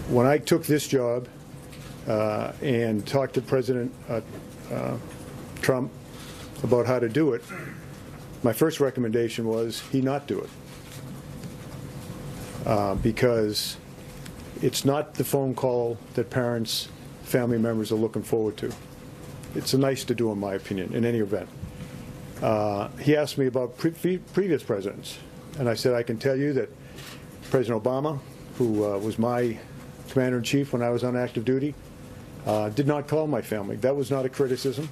When I took this job and talked to President Trump about how to do it, my first recommendation was he not do it because it's not the phone call that parents, family members are looking forward to. It's nice to do, in my opinion, in any event. He asked me about previous presidents, and I said I can tell you that President Obama, who was my commander-in-chief when I was on active duty, did not call my family. That was not a criticism.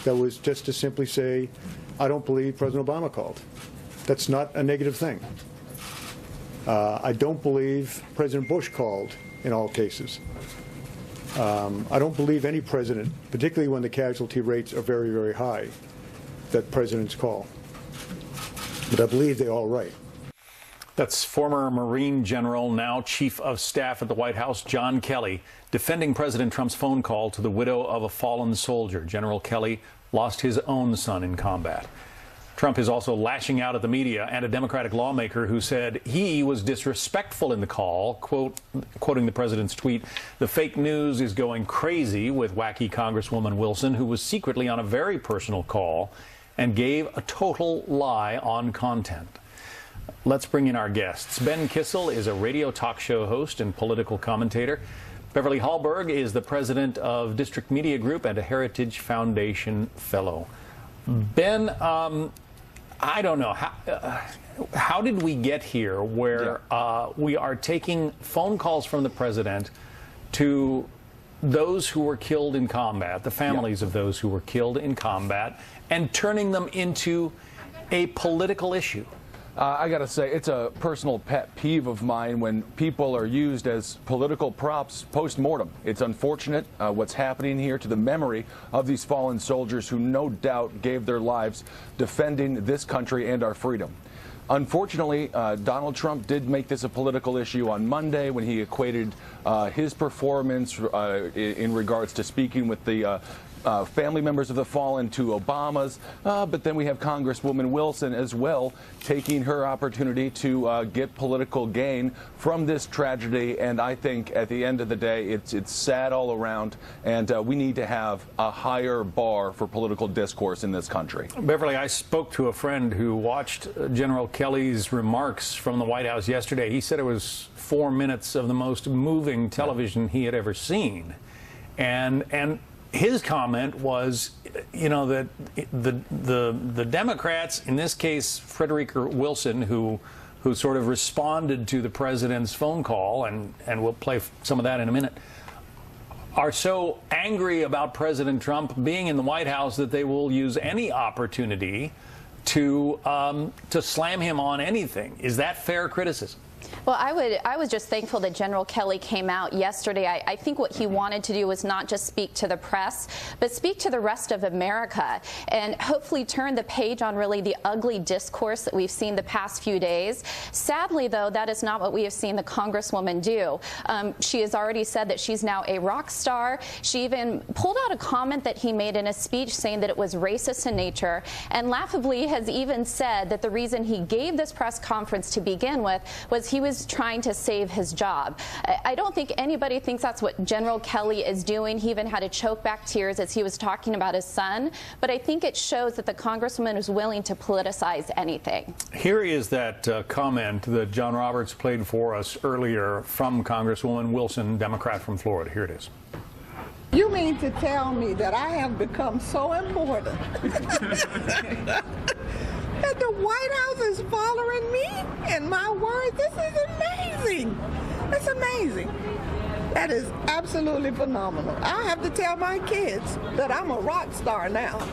That was just to simply say, I don't believe President Obama called. That's not a negative thing. I don't believe President Bush called in all cases. I don't believe any president, particularly when the casualty rates are very, very high, that presidents call. But I believe they all write. That's former Marine General, now Chief of Staff at the White House, John Kelly, defending President Trump's phone call to the widow of a fallen soldier. General Kelly lost his own son in combat. Trump is also lashing out at the media and a Democratic lawmaker who said he was disrespectful in the call. Quoting the president's tweet, "The fake news is going crazy with wacky Congresswoman Wilson, who was secretly on a very personal call and gave a total lie on content." Let's bring in our guests. Ben Kissel is a radio talk show host and political commentator. Beverly Hallberg is the president of District Media Group and a Heritage Foundation fellow. Ben, I don't know, how did we get here where we are taking phone calls from the president to those who were killed in combat, the families of those who were killed in combat, and turning them into a political issue? I got to say, it's a personal pet peeve of mine when people are used as political props post-mortem. It's unfortunate what's happening here to the memory of these fallen soldiers who no doubt gave their lives defending this country and our freedom. Unfortunately, Donald Trump did make this a political issue on Monday when he equated his performance in regards to speaking with the family members of the fallen to Obama's, but then we have Congresswoman Wilson as well taking her opportunity to get political gain from this tragedy. And I think at the end of the day, it's sad all around, and we need to have a higher bar for political discourse in this country. Beverly, I spoke to a friend who watched General Kelly's remarks from the White House yesterday. He said it was 4 minutes of the most moving television he had ever seen. And his comment was, you know, that the Democrats, in this case, Frederica Wilson, who sort of responded to the president's phone call, and we'll play some of that in a minute, are so angry about President Trump being in the White House that they will use any opportunity to slam him on anything. Is that fair criticism? Well, I was just thankful that General Kelly came out yesterday. I think what he wanted to do was not just speak to the press, but speak to the rest of America and hopefully turn the page on really the ugly discourse that we've seen the past few days. Sadly, though, that is not what we have seen the Congresswoman do. She has already said that she's now a rock star. She even pulled out a comment that he made in a speech saying that it was racist in nature, and laughably has even said that the reason he gave this press conference to begin with was he was trying to save his job. I don't think anybody thinks that's what General Kelly is doing. He even had to choke back tears as he was talking about his son. But I think it shows that the Congresswoman is willing to politicize anything. Here is that comment that John Roberts played for us earlier from Congresswoman Wilson, Democrat from Florida. Here it is. You mean to tell me that I have become so important that the White House is following me and my words? This is amazing. It's amazing. That is absolutely phenomenal. I have to tell my kids that I'm a rock star now.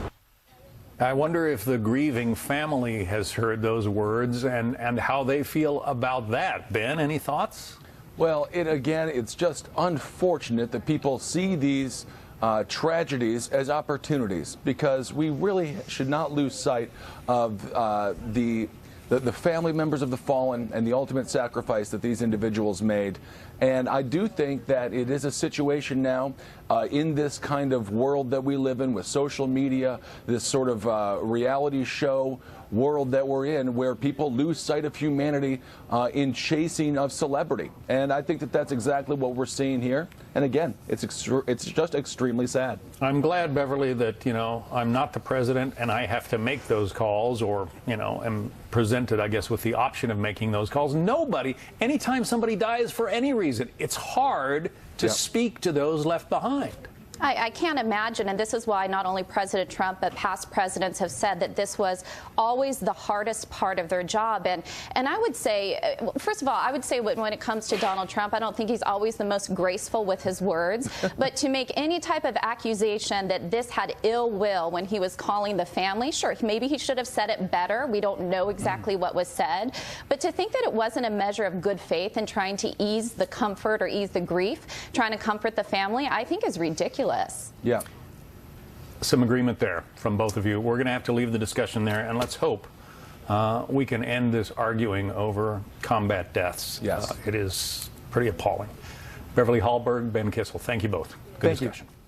I wonder if the grieving family has heard those words and how they feel about that. Ben, any thoughts? Well, again, it's just unfortunate that people see these tragedies as opportunities, because we really should not lose sight of the family members of the fallen and the ultimate sacrifice that these individuals made. And I do think that it is a situation now in this kind of world that we live in with social media, this sort of reality show world that we're in, where people lose sight of humanity in chasing of celebrity. And I think that that's exactly what we're seeing here. And again, it's just extremely sad. I'm glad, Beverly, that, I'm not the president and I have to make those calls, or, am presented, I guess, with the option of making those calls. Nobody, anytime somebody dies for any reason, it's hard to speak to those left behind. I can't imagine, and this is why not only President Trump but past presidents have said that this was always the hardest part of their job. And I would say, first of all, I would say when it comes to Donald Trump, I don't think he's always the most graceful with his words. But to make any type of accusation that this had ill will when he was calling the family, sure, maybe he should have said it better. We don't know exactly what was said. But to think that it wasn't a measure of good faith in trying to ease the comfort or ease the grief, trying to comfort the family, I think is ridiculous. Yeah. Some agreement there from both of you. We're going to have to leave the discussion there, and let's hope we can end this arguing over combat deaths. Yes. It is pretty appalling. Beverly Hallberg, Ben Kissel, thank you both. Good discussion. You.